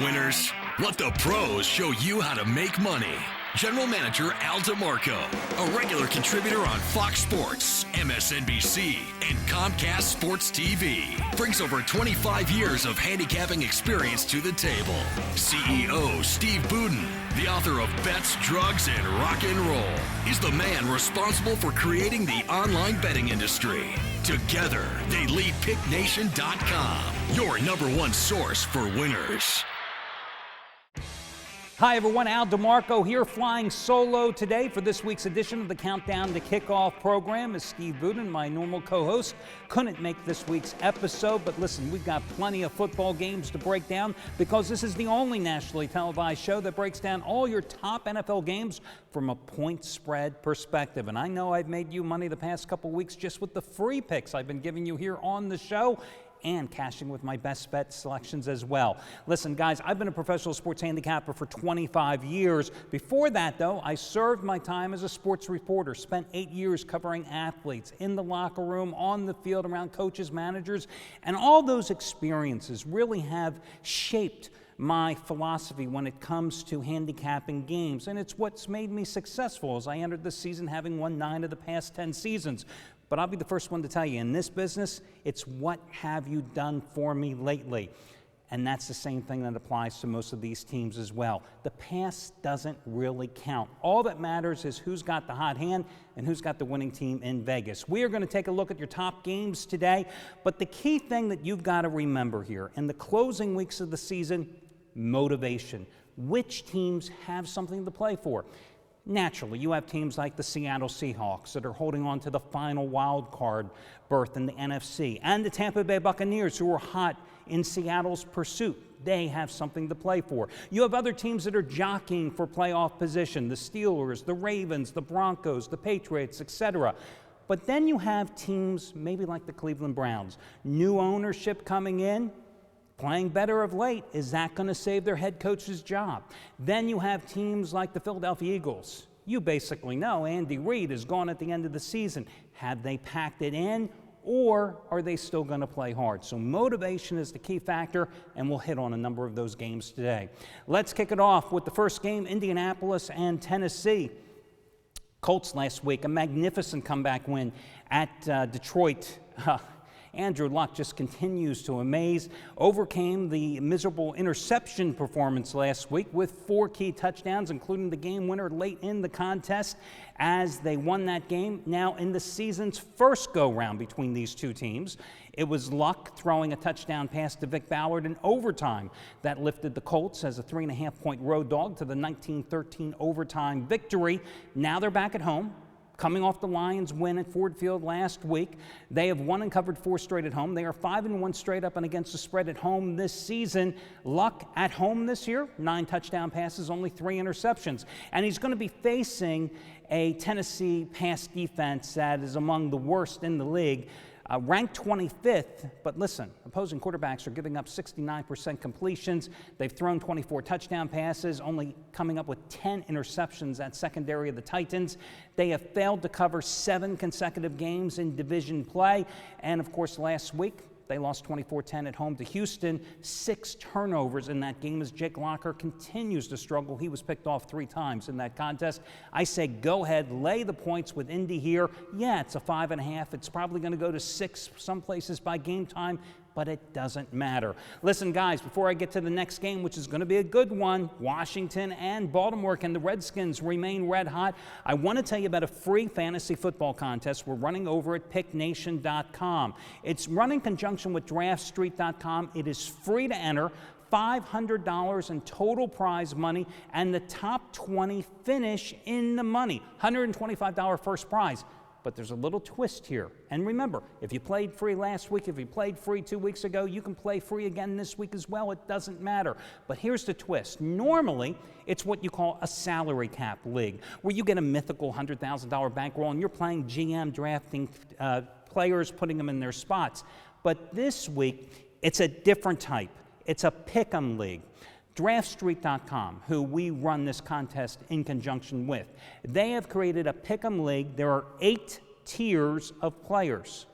winners. Let the pros show you how to make money. General Manager Al DeMarco, a regular contributor on Fox Sports, MSNBC, and Comcast Sports TV, brings over 25 years of handicapping experience to the table. CEO Steve Budin, the author of Bets, Drugs, and Rock and Roll, is the man responsible for creating the online betting industry. Together, they lead PickNation.com, your #1 source for winners. Hi everyone, Al DeMarco here, flying solo today for this week's edition of the Countdown to Kickoff program. As Steve Budin, my normal co-host, couldn't make this week's episode, but listen, we've got plenty of football games to break down because this is the only nationally televised show that breaks down all your top NFL games from a point spread perspective. And I know I've made you money the past couple weeks just with the free picks I've been giving you here on the show, and cashing with my best bet selections as well. Listen, guys, I've been a professional sports handicapper for 25 years. Before that, though, I served my time as a sports reporter, spent 8 years covering athletes in the locker room, on the field, around coaches, managers, and all those experiences really have shaped my philosophy when it comes to handicapping games. And it's what's made me successful as I entered this season, having won 9 of the past 10 seasons. But I'll be the first one to tell you, in this business, it's what have you done for me lately? And that's the same thing that applies to most of these teams as well. The past doesn't really count. All that matters is who's got the hot hand and who's got the winning team in Vegas. We are going to take a look at your top games today, but the key thing that you've got to remember here, in the closing weeks of the season, motivation. Which teams have something to play for? Naturally, you have teams like the Seattle Seahawks that are holding on to the final wild card berth in the NFC, and the Tampa Bay Buccaneers, who are hot in Seattle's pursuit. They have something to play for. You have other teams that are jockeying for playoff position, the Steelers, the Ravens, the Broncos, the Patriots, etc. But then you have teams maybe like the Cleveland Browns. New ownership coming in, playing better of late. Is that going to save their head coach's job? Then you have teams like the Philadelphia Eagles. You basically know Andy Reid is gone at the end of the season. Have they packed it in, or are they still going to play hard? So motivation is the key factor, and we'll hit on a number of those games today. Let's kick it off with the first game, Indianapolis and Tennessee. Colts last week, a magnificent comeback win at Detroit. Andrew Luck just continues to amaze, overcame the miserable interception performance last week with 4 key touchdowns, including the game winner late in the contest as they won that game. Now, in the season's first go-round between these two teams, it was Luck throwing a touchdown pass to Vic Ballard in overtime that lifted the Colts as a 3.5-point road dog to the 19-13 overtime victory. Now they're back at home, coming off the Lions' win at Ford Field last week. They have won and covered 4 straight at home. They are 5-1 straight up and against the spread at home this season. Luck at home this year, 9 touchdown passes, only 3 interceptions. And he's going to be facing a Tennessee pass defense that is among the worst in the league. Ranked 25th, but listen, opposing quarterbacks are giving up 69% completions. They've thrown 24 touchdown passes, only coming up with 10 interceptions at secondary of the Titans. They have failed to cover 7 consecutive games in division play. And of course, last week, they lost 24-10 at home to Houston. 6 turnovers in that game as Jake Locker continues to struggle. He was picked off 3 times in that contest. I say go ahead, lay the points with Indy here. Yeah, it's a 5.5. It's probably going to go to 6 some places by game time, but it doesn't matter. Listen, guys, before I get to the next game, which is going to be a good one, Washington and Baltimore, can the Redskins remain red hot? I want to tell you about a free fantasy football contest we're running over at PickNation.com. It's run in conjunction with DraftStreet.com. It is free to enter. $500 in total prize money, and the top 20 finish in the money. $125 first prize. But there's a little twist here. And remember, if you played free last week, if you played free 2 weeks ago, you can play free again this week as well. It doesn't matter. But here's the twist. Normally, it's what you call a salary cap league, where you get a mythical $100,000 bankroll and you're playing GM, drafting players, putting them in their spots. But this week, it's a different type. It's a pick'em league. DraftStreet.com, who we run this contest in conjunction with, they have created a pick'em league. There are 8 tiers of players.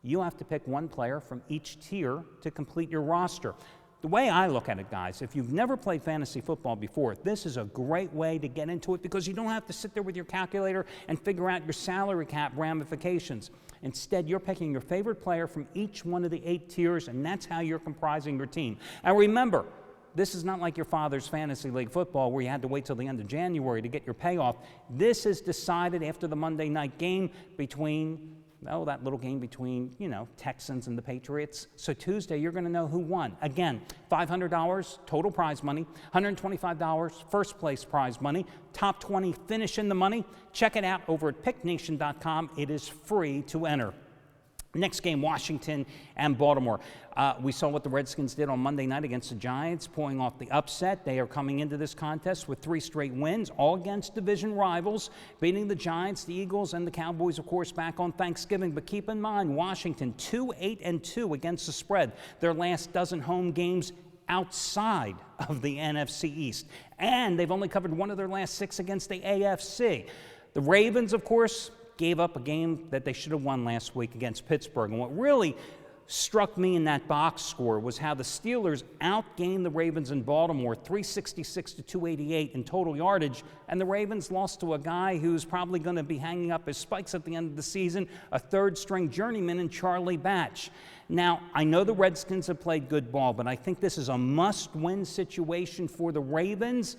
You have to pick one player from each tier to complete your roster. The way I look at it, guys, if you've never played fantasy football before, this is a great way to get into it because you don't have to sit there with your calculator and figure out your salary cap ramifications. Instead, you're picking your favorite player from each one of the 8 tiers, and that's how you're comprising your team. And remember, this is not like your father's fantasy league football where you had to wait till the end of January to get your payoff. This is decided after the Monday night game between that little game between, Texans and the Patriots. So Tuesday, you're going to know who won. Again, $500 total prize money, $125 first place prize money, top 20 finish in the money. Check it out over at picknation.com. It is free to enter. Next game, Washington and Baltimore. We saw what the Redskins did on Monday night against the Giants, pulling off the upset. They are coming into this contest with 3 straight wins, all against division rivals, beating the Giants, the Eagles, and the Cowboys, of course, back on Thanksgiving. But keep in mind, Washington 2-8-2 against the spread. Their last dozen home games outside of the NFC East. And they've only covered one of their last 6 against the AFC. The Ravens, of course, gave up a game that they should have won last week against Pittsburgh. And what really struck me in that box score was how the Steelers outgained the Ravens in Baltimore, 366 to 288 in total yardage, and the Ravens lost to a guy who's probably going to be hanging up his spikes at the end of the season, a third-string journeyman in Charlie Batch. Now, I know the Redskins have played good ball, but I think this is a must-win situation for the Ravens.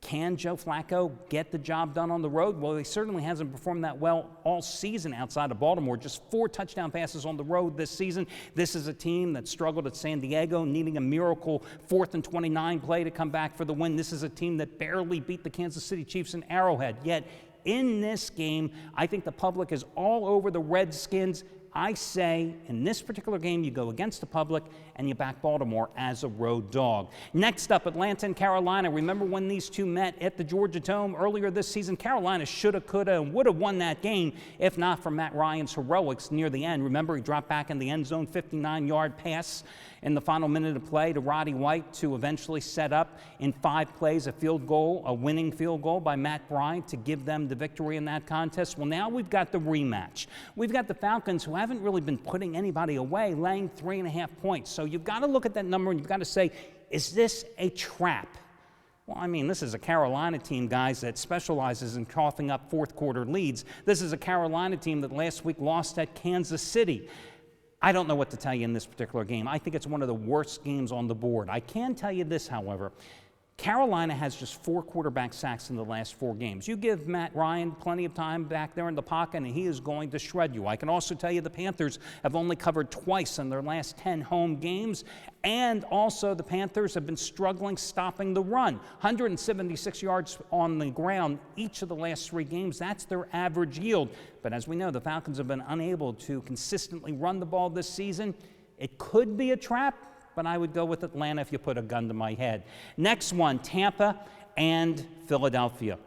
Can Joe Flacco get the job done on the road? Well, he certainly hasn't performed that well all season outside of Baltimore. Just 4 touchdown passes on the road this season. This is a team that struggled at San Diego, needing a miracle 4th and 29 play to come back for the win. This is a team that barely beat the Kansas City Chiefs in Arrowhead. Yet, in this game, I think the public is all over the Redskins. I say in this particular game, you go against the public and you back Baltimore as a road dog. Next up, Atlanta and Carolina. Remember when these two met at the Georgia Dome earlier this season? Carolina shoulda, coulda, and would have won that game if not for Matt Ryan's heroics near the end. Remember, he dropped back in the end zone, 59-yard pass in the final minute of play to Roddy White to eventually set up in 5 plays a field goal, a winning field goal by Matt Bryant to give them the victory in that contest. Well, now we've got the rematch. We've got the Falcons, who haven't really been putting anybody away, laying 3.5 points. So you've got to look at that number and you've got to say, is this a trap? Well, I mean, this is a Carolina team, guys, that specializes in coughing up fourth-quarter leads. This is a Carolina team that last week lost at Kansas City. I don't know what to tell you in this particular game. I think it's one of the worst games on the board. I can tell you this, however. Carolina has just 4 quarterback sacks in the last 4 games. You give Matt Ryan plenty of time back there in the pocket, and he is going to shred you. I can also tell you the Panthers have only covered twice in their last 10 home games, and also the Panthers have been struggling stopping the run. 176 yards on the ground each of the last 3 games. That's their average yield. But as we know, the Falcons have been unable to consistently run the ball this season. It could be a trap, but I would go with Atlanta if you put a gun to my head. Next one, Tampa and Philadelphia.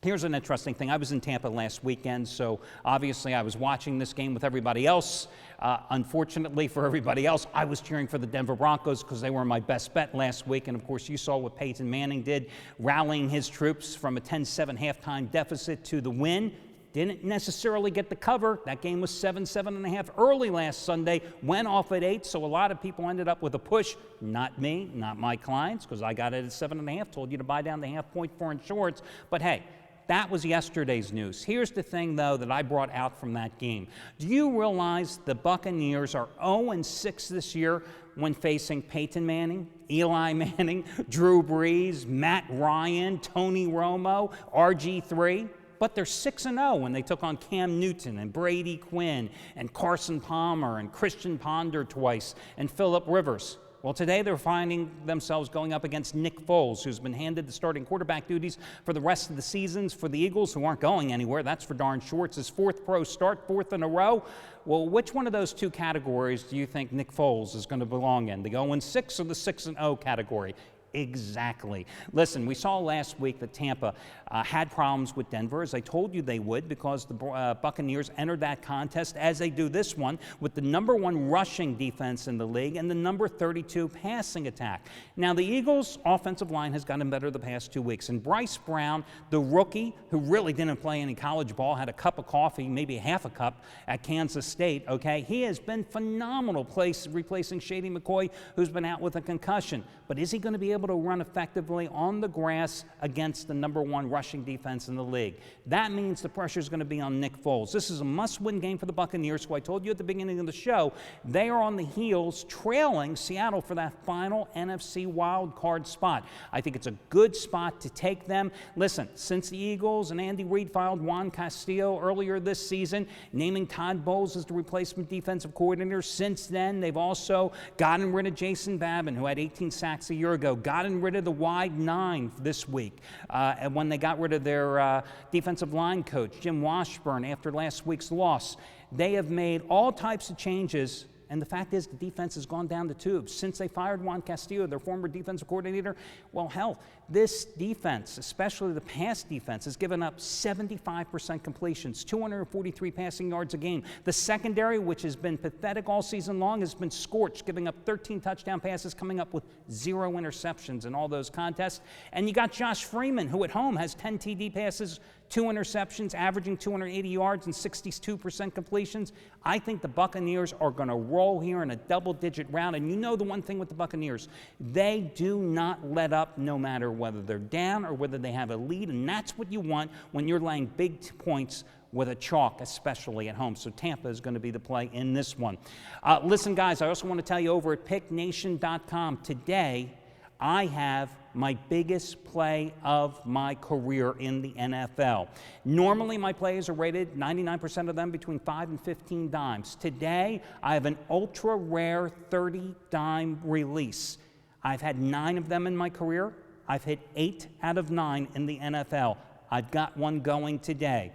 Here's an interesting thing. I was in Tampa last weekend, so obviously I was watching this game with everybody else. Unfortunately for everybody else, I was cheering for the Denver Broncos because they were my best bet last week. And, of course, you saw what Peyton Manning did, rallying his troops from a 10-7 halftime deficit to the win. Didn't necessarily get the cover. That game was 7.5 early last Sunday, went off at 8, so a lot of people ended up with a push. Not me, not my clients, because I got it at 7.5, told you to buy down the half-point for insurance. But hey, that was yesterday's news. Here's the thing, though, that I brought out from that game. Do you realize the Buccaneers are 0-6 this year when facing Peyton Manning, Eli Manning, Drew Brees, Matt Ryan, Tony Romo, RG3? But they're 6-0 when they took on Cam Newton and Brady Quinn and Carson Palmer and Christian Ponder twice and Phillip Rivers. Well, today they're finding themselves going up against Nick Foles, who's been handed the starting quarterback duties for the rest of the seasons for the Eagles, who aren't going anywhere. That's for darn sure. It's his 4th pro start, 4th in a row. Well, which one of those 2 categories do you think Nick Foles is going to belong in, the 0-6 or the 6-0 category? Exactly. Listen, we saw last week that Tampa had problems with Denver, as I told you they would, because the Buccaneers entered that contest, as they do this one, with the #1 rushing defense in the league and the #32 passing attack. Now, the Eagles' offensive line has gotten better the past 2 weeks, and Bryce Brown, the rookie, who really didn't play any college ball, had a cup of coffee, maybe half a cup at Kansas State, okay? He has been phenomenal replacing Shady McCoy, who's been out with a concussion. But is he going to be able to run effectively on the grass against the #1 rushing defense in the league? That means the pressure is going to be on Nick Foles. This is a must-win game for the Buccaneers, who I told you at the beginning of the show, they are on the heels trailing Seattle for that final NFC wild card spot. I think it's a good spot to take them. Listen, since the Eagles and Andy Reid filed Juan Castillo earlier this season, naming Todd Bowles as the replacement defensive coordinator, since then they've also gotten rid of Jason Babin, who had 18 sacks a year ago, gotten rid of the wide 9 this week, and when they got rid of their defensive line coach, Jim Washburn, after last week's loss. They have made all types of changes, and the fact is the defense has gone down the tubes. Since they fired Juan Castillo, their former defensive coordinator, well, hell, this defense, especially the pass defense, has given up 75% completions, 243 passing yards a game. The secondary, which has been pathetic all season long, has been scorched, giving up 13 touchdown passes, coming up with 0 interceptions in all those contests. And you got Josh Freeman, who at home has 10 TD passes, 2 interceptions, averaging 280 yards and 62% completions. I think the Buccaneers are going to roll here in a double-digit round. And you know the one thing with the Buccaneers, they do not let up no matter whether they're down or whether they have a lead. And that's what you want when you're laying big points with a chalk, especially at home. So Tampa is going to be the play in this one. Listen, guys, I also want to tell you over at picknation.com today, I have my biggest play of my career in the NFL. Normally, my plays are rated, 99% of them, between 5 and 15 dimes. Today, I have an ultra-rare 30-dime release. I've had 9 of them in my career. I've hit 8 out of 9 in the NFL. I've got one going today.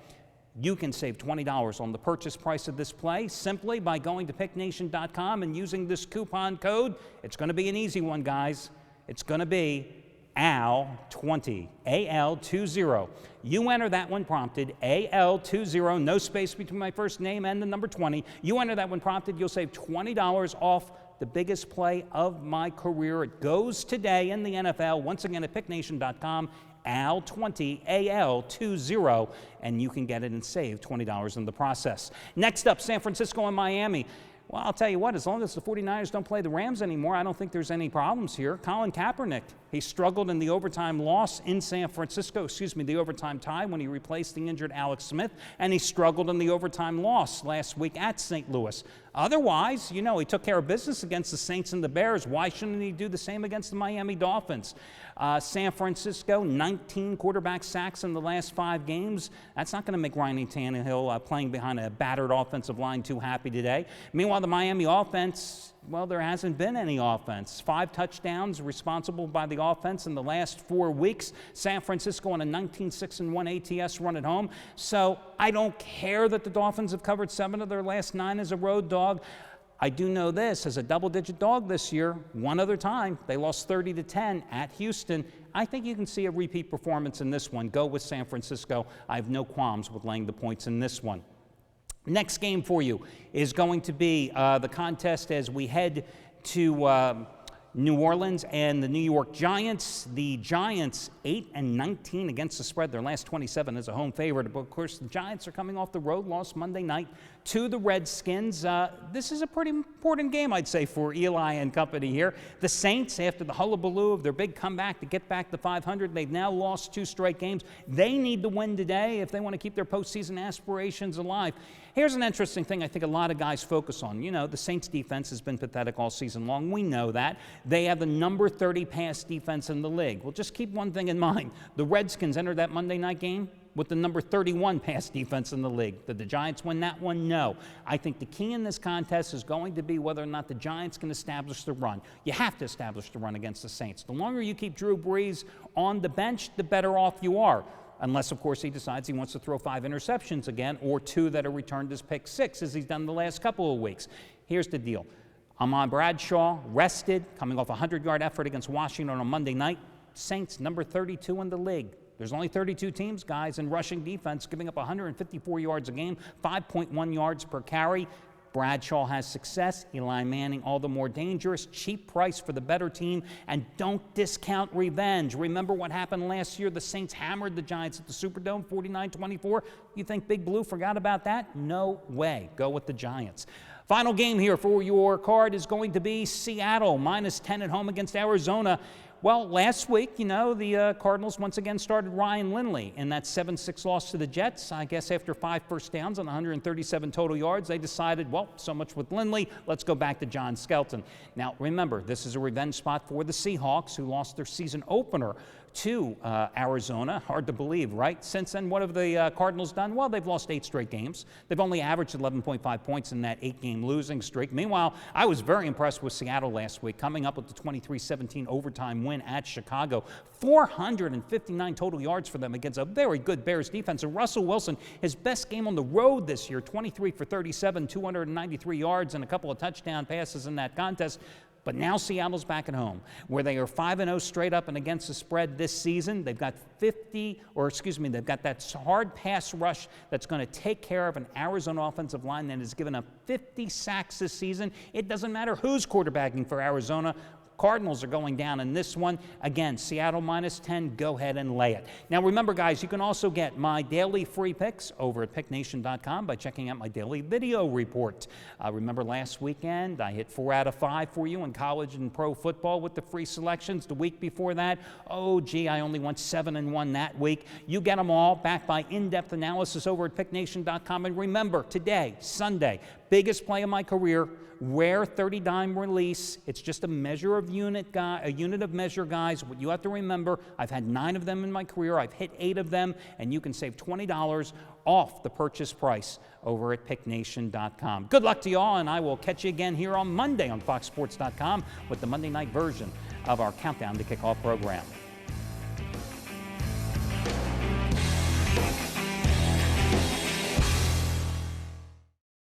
You can save $20 on the purchase price of this play simply by going to picknation.com and using this coupon code. It's going to be an easy one, guys. It's going to be AL20, AL20. You enter that one prompted, AL20, no space between my first name and the number 20. You enter that one prompted, you'll save $20 off the biggest play of my career. It goes today in the NFL. Once again at picknation.com, AL20, AL20, and you can get it and save $20 in the process. Next up, San Francisco and Miami. Well, I'll tell you what, as long as the 49ers don't play the Rams anymore, I don't think there's any problems here. Colin Kaepernick, he struggled in the overtime loss in San Francisco, the overtime tie when he replaced the injured Alex Smith, and he struggled in the overtime loss last week at St. Louis. Otherwise, you know, he took care of business against the Saints and the Bears. Why shouldn't he do the same against the Miami Dolphins? San Francisco, 19 quarterback sacks in the last 5 games. That's not going to make Ryan Tannehill playing behind a battered offensive line too happy today. Meanwhile, the Miami offense, well, there hasn't been any offense. 5 touchdowns responsible by the offense in the last 4 weeks. San Francisco on a 19-6-1 ATS run at home. So I don't care that the Dolphins have covered 7 of their last 9 as a road dog. I do know this, as a double-digit dog this year, one other time, they lost 30-10 at Houston. I think you can see a repeat performance in this one. Go with San Francisco. I have no qualms with laying the points in this one. Next game for you is going to be the contest as we head to New Orleans and the New York Giants. The Giants 8-19 against the spread. Their last 27 as a home favorite. But of course, the Giants are coming off the road, lost Monday night to the Redskins. This is a pretty important game, I'd say, for Eli and company here. The Saints, after the hullabaloo of their big comeback to get back to 500, they've now lost 2 straight games. They need to win today if they want to keep their postseason aspirations alive. Here's an interesting thing I think a lot of guys focus on. You know, the Saints defense has been pathetic all season long. We know that. They have the number 30 pass defense in the league. Well, just keep one thing in mind. The Redskins entered that Monday night game with the number 31 pass defense in the league. Did the Giants win that one? No. I think the key in this contest is going to be whether or not the Giants can establish the run. You have to establish the run against the Saints. The longer you keep Drew Brees on the bench, the better off you are. Unless, of course, he decides he wants to throw 5 interceptions again, or 2 that are returned as pick 6, as he's done the last couple of weeks. Here's the deal. Amon Bradshaw, rested, coming off a 100-yard effort against Washington on Monday night. Saints, number 32 in the league. There's only 32 teams, guys, in rushing defense, giving up 154 yards a game, 5.1 yards per carry. Bradshaw has success. Eli Manning, all the more dangerous. Cheap price for the better team. And don't discount revenge. Remember what happened last year? The Saints hammered the Giants at the Superdome, 49-24. You think Big Blue forgot about that? No way. Go with the Giants. Final game here for your card is going to be Seattle, -10 at home against Arizona. Well, last week, the Cardinals once again started Ryan Lindley in that 7-6 loss to the Jets. I guess after 5 first downs on 137 total yards, they decided, well, so much with Lindley, let's go back to John Skelton. Now, remember, this is a revenge spot for the Seahawks, who lost their season opener to Arizona. Hard to believe, right? Since then, what have the Cardinals done? Well, they've lost 8 straight games. They've only averaged 11.5 points in that 8-game losing streak. Meanwhile, I was very impressed with Seattle last week, coming up with the 23-17 overtime win at Chicago. 459 total yards for them against a very good Bears defense. And Russell Wilson, his best game on the road this year, 23 for 37, 293 yards, and a couple of touchdown passes in that contest. But now Seattle's back at home, where they are 5-0 straight up and against the spread this season. They've got they've got that hard pass rush that's going to take care of an Arizona offensive line that has given up 50 sacks this season. It doesn't matter who's quarterbacking for Arizona. Cardinals are going down in this one. Again, Seattle -10, go ahead and lay it. Now remember, guys, you can also get my daily free picks over at picknation.com by checking out my daily video report. Remember last weekend, I hit 4 out of 5 for you in college and pro football with the free selections. The week before that, I only went 7-1 that week. You get them all backed by in-depth analysis over at picknation.com. And remember, today, Sunday, biggest play of my career, rare 30-dime release. It's just a measure of unit of measure, guys. What you have to remember, I've had 9 of them in my career. I've hit 8 of them, and you can save $20 off the purchase price over at picknation.com. Good luck to you all, and I will catch you again here on Monday on foxsports.com with the Monday night version of our Countdown to Kickoff program.